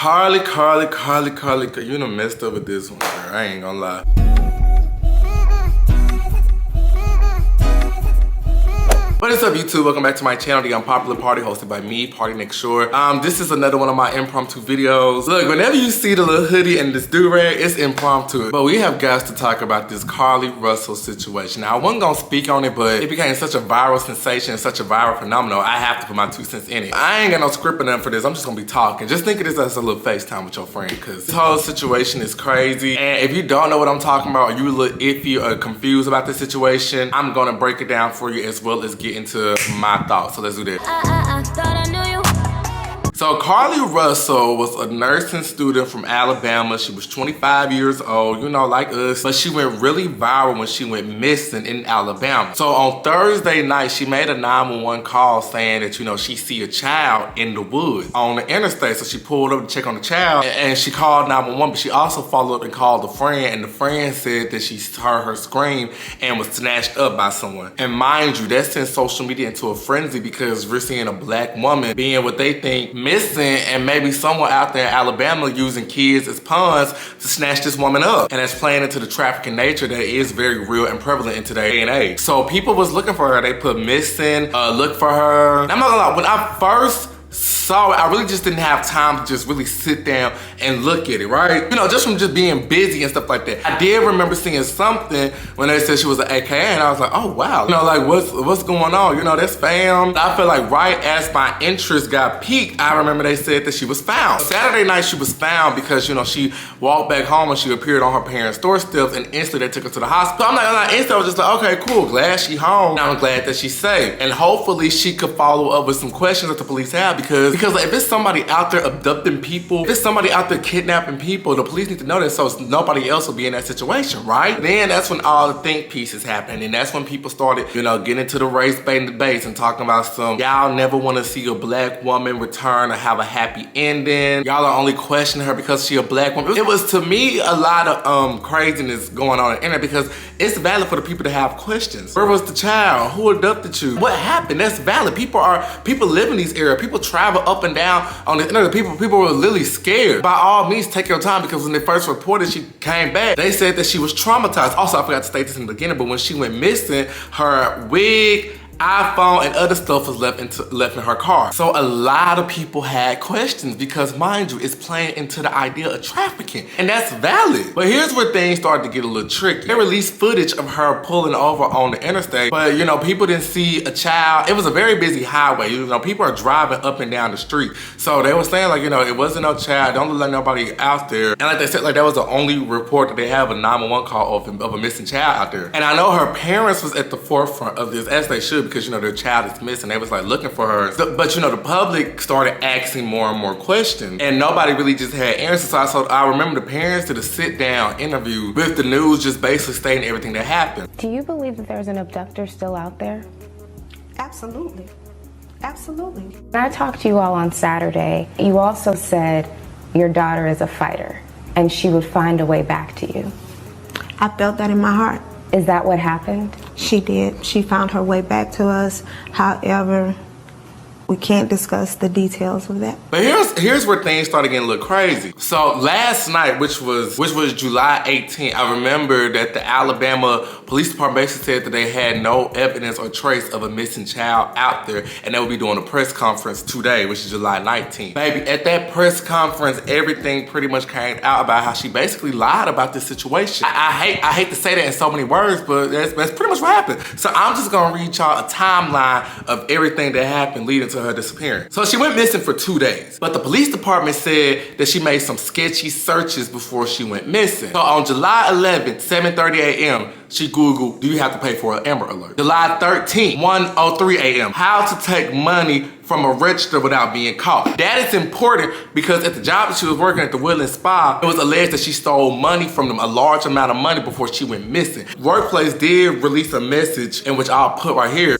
Carley, you done messed up with this one, girl. I ain't gonna lie. What is up, YouTube? Welcome back to my channel, The Unpopular Party, hosted by me, Party Next Door. This is another one of my impromptu videos. Look, whenever you see the little hoodie and this do-rag, it's impromptu. But we have got to talk about this CARLEE Russell situation. Now, I wasn't gonna speak on it, but it became such a viral sensation, such a viral phenomenon, I have to put my 2 cents in it. I ain't got no script or nothing for this. I'm just gonna be talking. Just think of this as a little FaceTime with your friend, because this whole situation is crazy. And if you don't know what I'm talking about, or you a little iffy or confused about this situation, I'm gonna break it down for you as well as get into my thoughts. So let's do this. I thought I knew you. So CARLEE Russell was a nursing student from Alabama. She was 25 years old, you know, like us, but she went really viral when she went missing in Alabama. So on Thursday night, she made a 911 call saying that, you know, she see a child in the woods on the interstate. So she pulled up to check on the child and she called 911, but she also followed up and called a friend, and the friend said that she heard her scream and was snatched up by someone. And mind you, that sent social media into a frenzy because we're seeing a black woman being what they think missing, and maybe someone out there in Alabama using kids as pawns to snatch this woman up. And that's playing into the trafficking nature that is very real and prevalent in today's day and age. So people was looking for her. They put missing, look for her. And I'm not gonna lie, when I first saw it, I really just didn't have time to just really sit down and look at it, right? You know, just from just being busy and stuff like that. I did remember seeing something when they said she was an AKA, and I was like, oh wow. You know, like what's going on? You know, that's fam. I feel like right as my interest got piqued, I remember they said that she was found. Saturday night she was found because, you know, she walked back home and she appeared on her parents' doorsteps, and instantly they took her to the hospital. So I'm like, instantly I was just like, okay, cool, glad she home. Now I'm glad that she's safe. And hopefully she could follow up with some questions that the police have, because like, if it's somebody out there abducting people, if it's somebody out there kidnapping people, the police need to know that so nobody else will be in that situation, right? Then that's when all the think pieces happen, and that's when people started, you know, getting into the race baiting debates and talking about some, y'all never want to see a black woman return or have a happy ending. Y'all are only questioning her because she a black woman. It was, to me, a lot of craziness going on the internet, because it's valid for the people to have questions. Where was the child? Who abducted you? What happened? That's valid. People live in these areas. People travel up and down on the internet. People were literally scared. By all means, take your time, because when they first reported she came back, they said that she was traumatized. Also, I forgot to state this in the beginning, but when she went missing, her wig, iPhone, and other stuff was left in her car. So a lot of people had questions, because mind you, it's playing into the idea of trafficking, and that's valid. But here's where things started to get a little tricky. They released footage of her pulling over on the interstate, but you know, people didn't see a child. It was a very busy highway. You know, people are driving up and down the street. So they were saying, like, you know, it wasn't no child. Don't look like nobody out there. And like they said, like, that was the only report that they have, a 911 call of a missing child out there. And I know her parents was at the forefront of this, as they should, because, you know, their child is missing. They was like looking for her. But you know, the public started asking more and more questions, and nobody really just had answers. So I remember the parents did a sit down interview with the news, just basically stating everything that happened. Do you believe that there's an abductor still out there? Absolutely. Absolutely. When I talked to you all on Saturday, you also said your daughter is a fighter and she would find a way back to you. I felt that in my heart. Is that what happened? She did. She found her way back to us. However, we can't discuss the details of that. But here's where things started getting a little crazy. So last night, which was July 18th, I remember that the Alabama Police Department basically said that they had no evidence or trace of a missing child out there, and they would be doing a press conference today, which is July 19th. Baby, at that press conference, everything pretty much came out about how she basically lied about this situation. I hate to say that in so many words, but that's pretty much what happened. So I'm just gonna read y'all a timeline of everything that happened leading to her disappearance. So she went missing for 2 days, but the police department said that she made some sketchy searches before she went missing. So on July 11th, 7:30 a.m., she Googled, do you have to pay for an Amber Alert? July 13th, 1:03 a.m., how to take money from a register without being caught. That is important because at the job that she was working at, the Woodland Spa, it was alleged that she stole money from them, a large amount of money, before she went missing. Workplace did release a message, in which I'll put right here.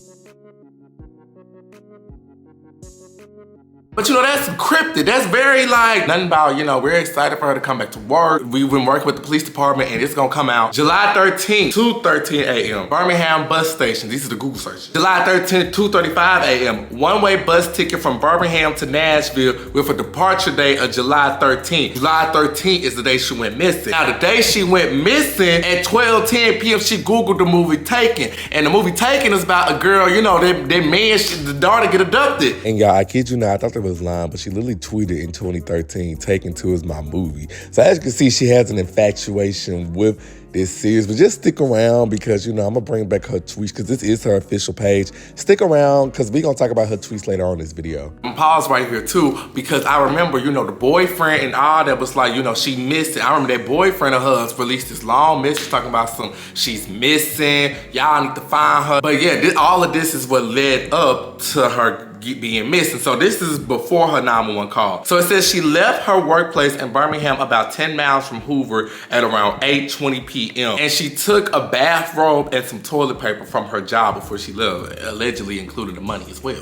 But you know, that's cryptic. That's very like, nothing about, you know, we're excited for her to come back to work. We've been working with the police department and it's gonna come out July 13th, 2:13 a.m. Birmingham bus station. These are the Google searches. July 13th, 2:35 a.m. One-way bus ticket from Birmingham to Nashville with a departure date of July 13th. July 13th is the day she went missing. Now, the day she went missing at 12:10 p.m., she Googled the movie Taken. And the movie Taken is about a girl, you know, that man, the daughter get abducted. And y'all, I kid you not, I thought that was lying, but she literally tweeted in 2013, Taken 2 is my movie. So as you can see, she has an infatuation with this series, but just stick around because, you know, I'm gonna bring back her tweets because this is her official page. Stick around because we're gonna talk about her tweets later on in this video. Pause right here too, because I remember, you know, the boyfriend and all that was like, you know, she missed it. I remember that boyfriend of hers released this long message talking about she's missing, y'all need to find her. But yeah, all of this is what led up to her being missing. So this is before her 911 call. So it says she left her workplace in Birmingham about 10 miles from Hoover at around 8:20 p.m. And she took a bathrobe and some toilet paper from her job before she left, allegedly including the money as well.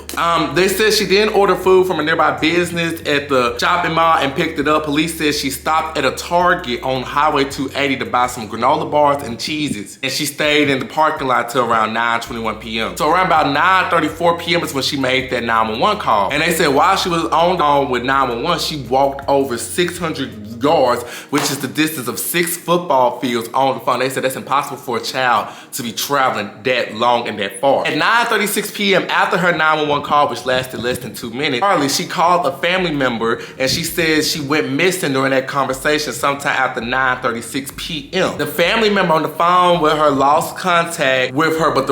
They said she then ordered food from a nearby business at the shopping mall and picked it up. Police said she stopped at a Target on Highway 280 to buy some granola bars and cheeses. And she stayed in the parking lot till around 9:21 p.m. So around about 9:34 p.m. is when she made that 911 call. And they said while she was on with 911, she walked over 600 yards, which is the distance of 6 football fields on the phone. They said that's impossible for a child to be traveling that long and that far. At 9:36 p.m. after her 911 call, which lasted less than 2 minutes, CARLEE, she called a family member and she said she went missing during that conversation sometime after 9:36 p.m. The family member on the phone with her lost contact with her, but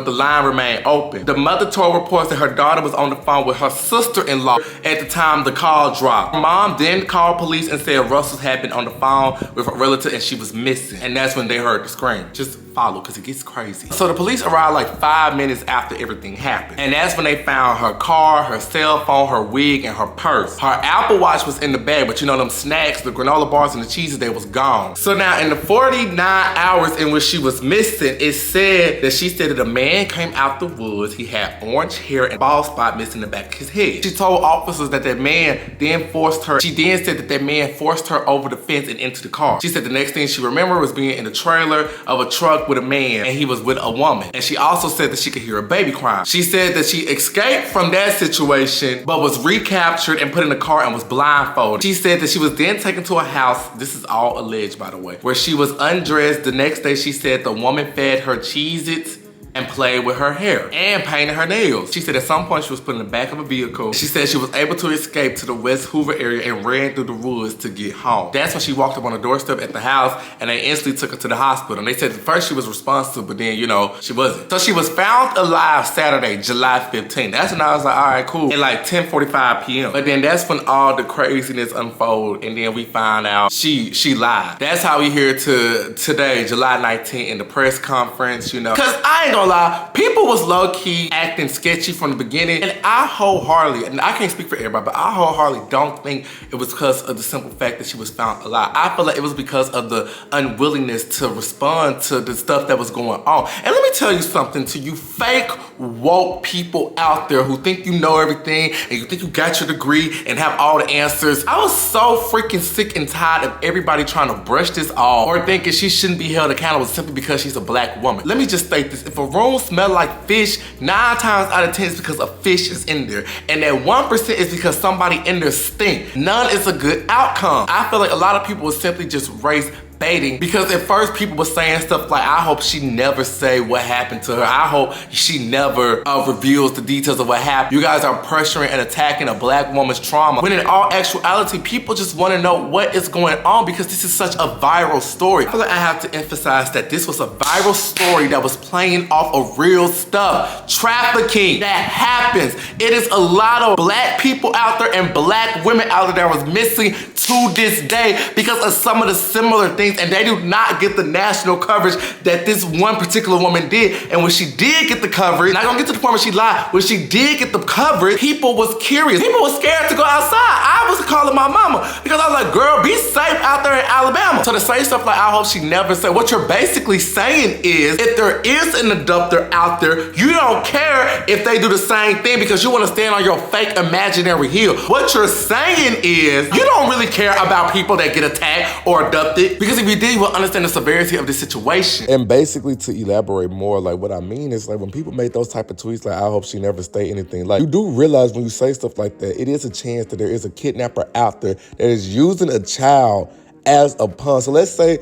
the line remained open. The mother told reports that her daughter was on the phone with her sister-in-law at the time the call dropped. Her mom then called police and said Russell had been on the phone with a relative and she was missing. And that's when they heard the scream. Just follow, because it gets crazy. So the police arrived like 5 minutes after everything happened. And that's when they found her car, her cell phone, her wig, and her purse. Her Apple Watch was in the bag, but you know them snacks, the granola bars and the cheeses, they was gone. So now in the 49 hours in which she was missing, it said that she said that a man came out the woods. He had orange hair and a bald spot missing the back of his head. She told officers that that man then said that that man forced her over the fence and into the car. She said the next thing she remembered was being in the trailer of a truck with a man and he was with a woman. And she also said that she could hear a baby crying. She said that she escaped from that situation but was recaptured and put in a car and was blindfolded. She said that she was then taken to a house, this is all alleged by the way, where she was undressed. The next day she said the woman fed her Cheez-Its and played with her hair and painted her nails. She said at some point she was put in the back of a vehicle. She said she was able to escape to the West Hoover area and ran through the woods to get home. That's when she walked up on the doorstep at the house and they instantly took her to the hospital. And they said at first she was responsive, but then, you know, she wasn't. So she was found alive Saturday, July 15th. That's when I was like, all right, cool. At like 10:45 p.m. But then that's when all the craziness unfolded and then we found out she lied. That's how we here to today, July 19th, in the press conference, you know. Cause I ain't gonna lie, people was low-key acting sketchy from the beginning, and I wholeheartedly, and I can't speak for everybody, but I wholeheartedly don't think it was because of the simple fact that she was found alive. I feel like it was because of the unwillingness to respond to the stuff that was going on. And let me tell you something to you fake woke people out there who think you know everything and you think you got your degree and have all the answers. I was so freaking sick and tired of everybody trying to brush this off or thinking she shouldn't be held accountable simply because she's a black woman. Let me just state this. If a room smells like fish, 9 times out of 10 is because a fish is in there. And that 1% is because somebody in there stink. None is a good outcome. I feel like a lot of people will simply just race baiting because at first people were saying stuff like, I hope she never say what happened to her. I hope she never reveals the details of what happened. You guys are pressuring and attacking a black woman's trauma when in all actuality, people just want to know what is going on because this is such a viral story. I feel like I have to emphasize that this was a viral story that was playing off of real stuff. Trafficking that happens. It is a lot of black people out there and black women out there that was missing to this day because of some of the similar things things, and they do not get the national coverage that this one particular woman did. And when she did get the coverage, not gonna get to the point where she lied, when she did get the coverage, people was curious. People was scared to go outside. I was calling my mama because I was like, girl, be safe out there in Alabama. So to say stuff like, I hope she never said, what you're basically saying is, if there is an abductor out there, you don't care if they do the same thing because you want to stand on your fake imaginary hill. What you're saying is, you don't really care about people that get attacked or abducted, because if you did, you will understand the severity of the situation. And basically, to elaborate more, like what I mean is, like when people make those type of tweets, like I hope she never say anything, like you do realize when you say stuff like that, it is a chance that there is a kidnapper out there that is using a child as a pawn. So let's say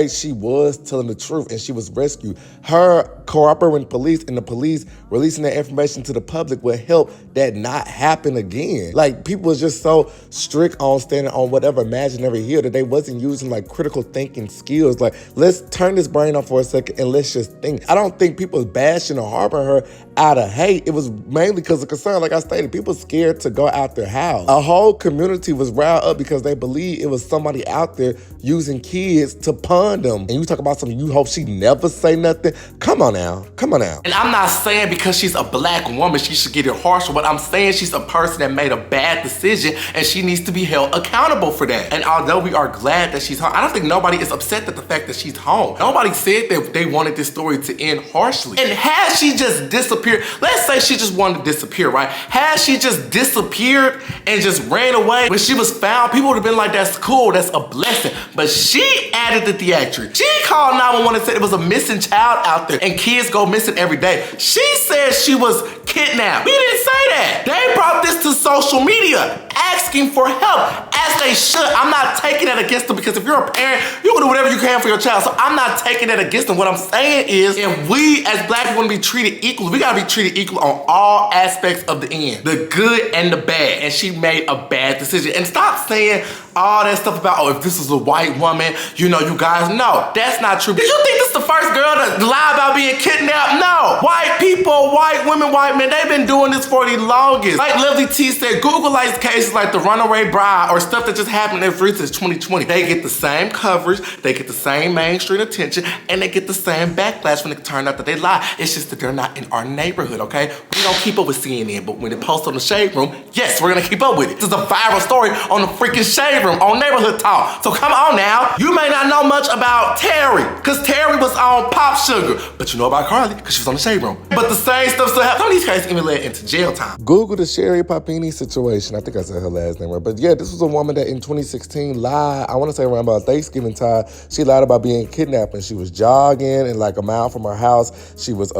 she was telling the truth and she was rescued. Her cooperating with police and the police releasing that information to the public will help that not happen again. Like people was just so strict on standing on whatever imaginary hill that they wasn't using like critical thinking skills. Like let's turn this brain off for a second and let's just think. I don't think people was bashing or harboring her out of hate. It was mainly because of concern. Like I stated, people scared to go out their house. A whole community was riled up because they believed it was somebody out there using kids to pawn them. And you talk about something, you hope she never say nothing. Come on now. And I'm not saying because she's a black woman, she should get it harsher, but I'm saying she's a person that made a bad decision and she needs to be held accountable for that. And although we are glad that she's home, I don't think nobody is upset at the fact that she's home. Nobody said that they wanted this story to end harshly. And had she just disappeared, let's say she just wanted to disappear, right? Had she just disappeared and just ran away, when she was found, people would have been like, that's cool, that's a blessing. But she added the theatrics. She called 911 and said it was a missing child out there and kids go missing every day. She said she was kidnapped. We didn't say that. They brought this to social media asking for help, as they should. I'm not taking that against them because if you're a parent, you can do whatever you can for your child. So I'm not taking that against them. What I'm saying is, if we as black people want to be treated equally, we gotta be treated equal on all aspects of the end, the good and the bad. And she made a bad decision. And stop saying all that stuff about, oh, if this was a white woman, you guys, no, that's not true. Did you think this is the first girl to lie about being kidnapped? No. White people, white women, white men, they've been doing this for the longest. Like Lovely T said, Google likes cases like the runaway bride or stuff that just happened in recent 2020. They get the same coverage, they get the same mainstream attention, and they get the same backlash when it turned out that they lie. It's just that they're not in our neighborhood, okay? We don't keep up with CNN, but when it posts on the Shade Room, yes, we're gonna keep up with it. This is a viral story on the freaking Shade Room, on Neighborhood Talk. So come on now. You may not know much about Terry, because Terry was on Pop Sugar, but you know about Carly, because she was on the Shade Room. But the same stuff still happens. Some of these cases even led into jail time. Google the Sherry Papini situation. I think I said her last name right. But yeah, this was a woman that in 2016 lied. I want to say around about Thanksgiving time, she lied about being kidnapped, and she was jogging and like a mile from her house, she was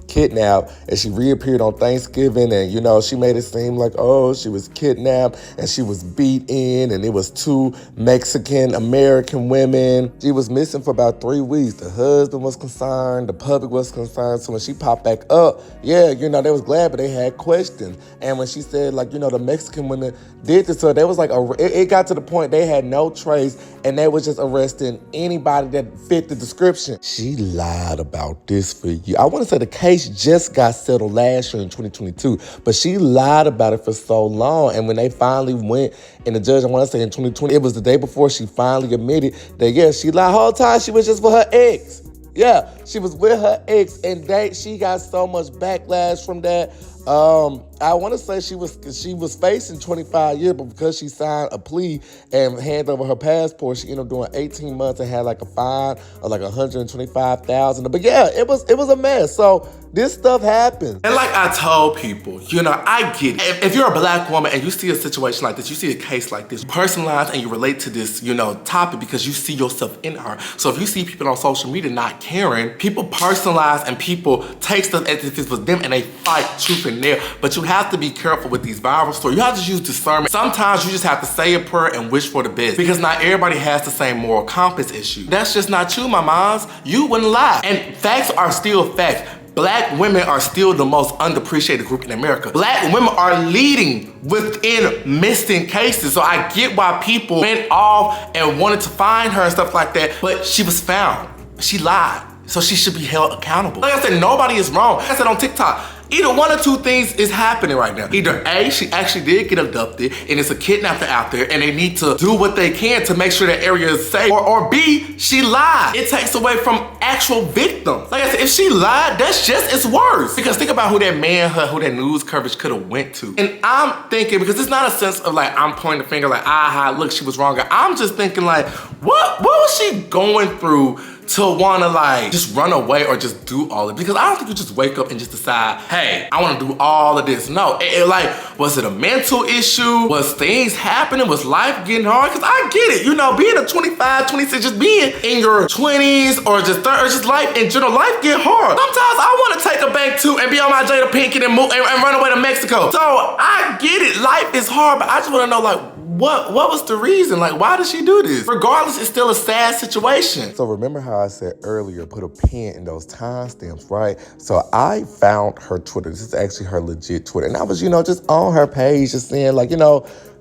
kidnapped, and she reappeared on Thanksgiving, and she made it seem like, oh, she was kidnapped and she was beat in, and it was two Mexican American women. She was missing for about 3 weeks. The husband was concerned, the public was concerned. So when she popped back up, yeah, they was glad, but they had questions. And when she said, like, the Mexican women did this, so they was like, it got to the point they had no trace, and they was just arresting anybody that fit the description. She lied about this for you. I want to say the case just got settled last year in 2022, but she lied about it for so long. And when they finally went, and the judge, I want to say in 2020, it was the day before she finally admitted that, yeah, she lied. The whole time she was just for her ex. Yeah, she was with her ex, and she got so much backlash from that. I want to say she was facing 25 years, but because she signed a plea and handed over her passport, she ended up doing 18 months and had like a fine of like $125,000. But yeah, it was a mess. So this stuff happens. And like I told people, I get it. If you're a black woman and you see a situation like this, you see a case like this, personalized, and you relate to this, topic because you see yourself in her. So if you see people on social media not caring, people personalize and people take stuff as if it was them and they fight truth and dare. But you have to be careful with these viral stories. You have to use discernment. Sometimes you just have to say a prayer and wish for the best, because not everybody has the same moral compass issue. That's just not you, my moms. You wouldn't lie. And facts are still facts. Black women are still the most underappreciated group in America. Black women are leading within missing cases. So I get why people went off and wanted to find her and stuff like that, but she was found. She lied. So she should be held accountable. Like I said, nobody is wrong. Like I said on TikTok, Either one or two things is happening right now. Either A, she actually did get abducted and it's a kidnapper out there and they need to do what they can to make sure that area is safe. Or B, she lied. It takes away from actual victims. Like I said, if she lied, that's just as worse. Because think about who that manhunt, who that news coverage could have went to. And I'm thinking, because it's not a sense of like, I'm pointing the finger like, look, she was wrong. I'm just thinking like, what was she going through to wanna like just run away or just do all of it? Because I don't think you just wake up and just decide, hey, I wanna do all of this. No, like, was it a mental issue? Was things happening? Was life getting hard? Because I get it, you know, being a 25, 26, just being in your 20s or just 30, or just life in general, life get hard. Sometimes I wanna take a bank too and be on my Jada Pinkett and move and run away to Mexico. So I get it, life is hard, but I just wanna know like, what was the reason? Like, why did she do this? Regardless, it's still a sad situation. So remember how I said earlier, put a pin in those timestamps, right? So I found her Twitter. This is actually her legit Twitter. And I was, just on her page, just saying like,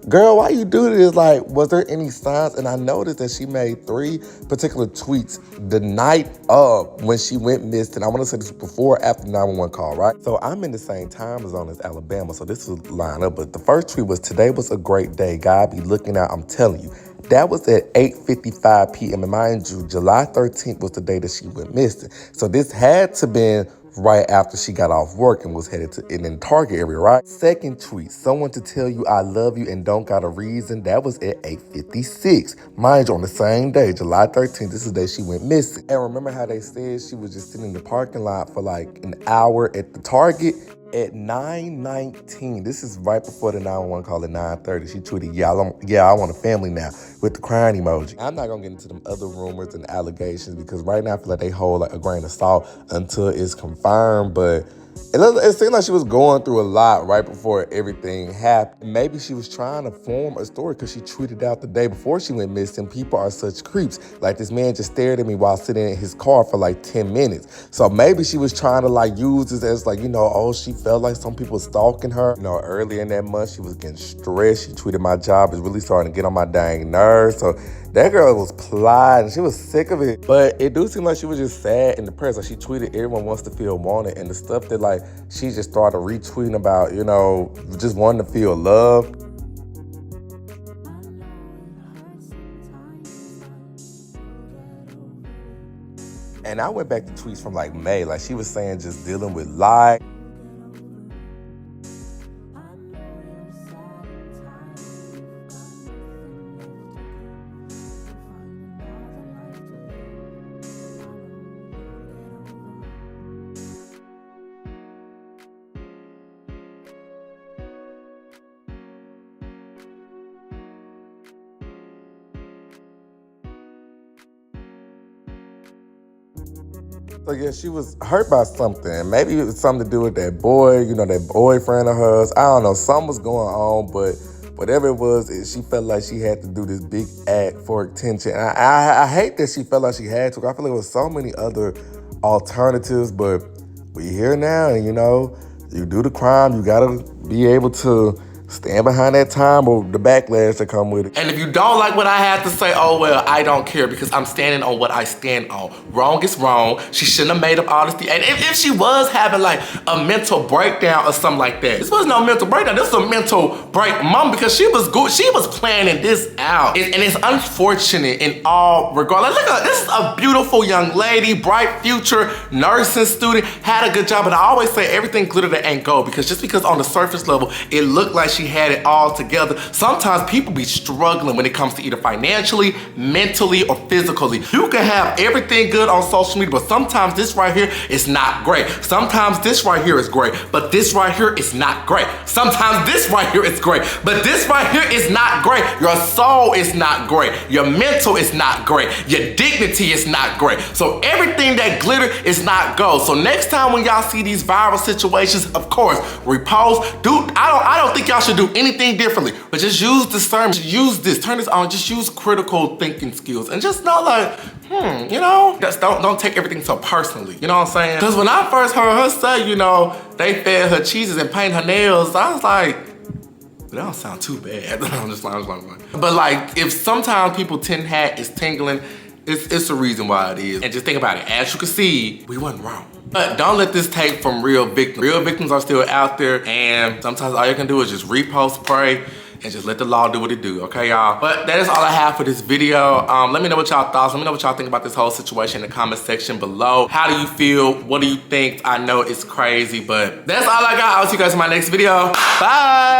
girl, why you do this? Like, was there any signs? And I noticed that she made 3 particular tweets the night of when she went missing. I want to say this before or after the 911 call, right? So I'm in the same time zone as Alabama, so this was line up. But the first tweet was, today was a great day. God be looking out, I'm telling you. That was at 8:55 p.m. And mind you, July 13th was the day that she went missing. So this had to been right after she got off work and was headed to in the Target area, right? Second tweet, someone to tell you I love you and don't got a reason. That was at 8:56. Mind you, on the same day, July 13th, this is the day she went missing. And remember how they said she was just sitting in the parking lot for like an hour at the Target? At 9:19, this is right before the 911 call at 9:30, she tweeted, I want a family now, with the crying emoji. I'm not gonna get into them other rumors and allegations because right now I feel like they hold like a grain of salt until it's confirmed, but it seemed like she was going through a lot right before everything happened. Maybe she was trying to form a story because she tweeted out the day before she went missing, people are such creeps. Like, this man just stared at me while sitting in his car for like 10 minutes. So maybe she was trying to like use this as like, she felt like some people stalking her. Earlier in that month, she was getting stressed. She tweeted, my job is really starting to get on my dang nerves. So that girl was plotting. She was sick of it. But it do seem like she was just sad and depressed. Like, she tweeted, everyone wants to feel wanted. And the stuff that like she just started retweeting about, just wanting to feel loved. And I went back to tweets from like May. Like, she was saying just dealing with lies. So yeah, she was hurt by something. Maybe it was something to do with that boy, that boyfriend of hers. I don't know, something was going on, but whatever it was, she felt like she had to do this big act for attention. And I hate that she felt like she had to. I feel like there was so many other alternatives, but we here now, and you do the crime, you gotta be able to stand behind that time or the backlash that come with it. And if you don't like what I have to say, oh well, I don't care because I'm standing on what I stand on. Wrong is wrong. She shouldn't have made up all this. And if she was having like a mental breakdown or something like that, this was no mental breakdown. This was a mental break moment because she was good. She was planning this out. And it's unfortunate in all regards. Like, look at this is a beautiful young lady, bright future, nursing student, had a good job. But I always say everything glitter that ain't gold because just because on the surface level, it looked like she had it all together. Sometimes people be struggling when it comes to either financially, mentally, or physically. You can have everything good on social media, but sometimes this right here is not great. Sometimes this right here is great, but this right here is not great. Sometimes this right here is great, but this right here is not great. Your soul is not great. Your mental is not great. Your dignity is not great. So everything that glitter is not gold. So next time when y'all see these viral situations, of course, repost. I don't think y'all should do anything differently, but just use discernment, use this, turn this on, just use critical thinking skills and just know like, just don't take everything so personally, you know what I'm saying? Because when I first heard her say, they fed her cheeses and painted her nails, I was like, that don't sound too bad. I'm just like. But like, if sometimes people tin hat is tingling, it's a reason why it is. And just think about it, as you can see, we wasn't wrong. But don't let this take from real victims. Real victims are still out there, and sometimes all you can do is just repost, pray, and just let the law do what it do, okay, y'all? But that is all I have for this video. Let me know what y'all thoughts. Let me know what y'all think about this whole situation in the comment section below. How do you feel? What do you think? I know it's crazy, but that's all I got. I'll see you guys in my next video. Bye!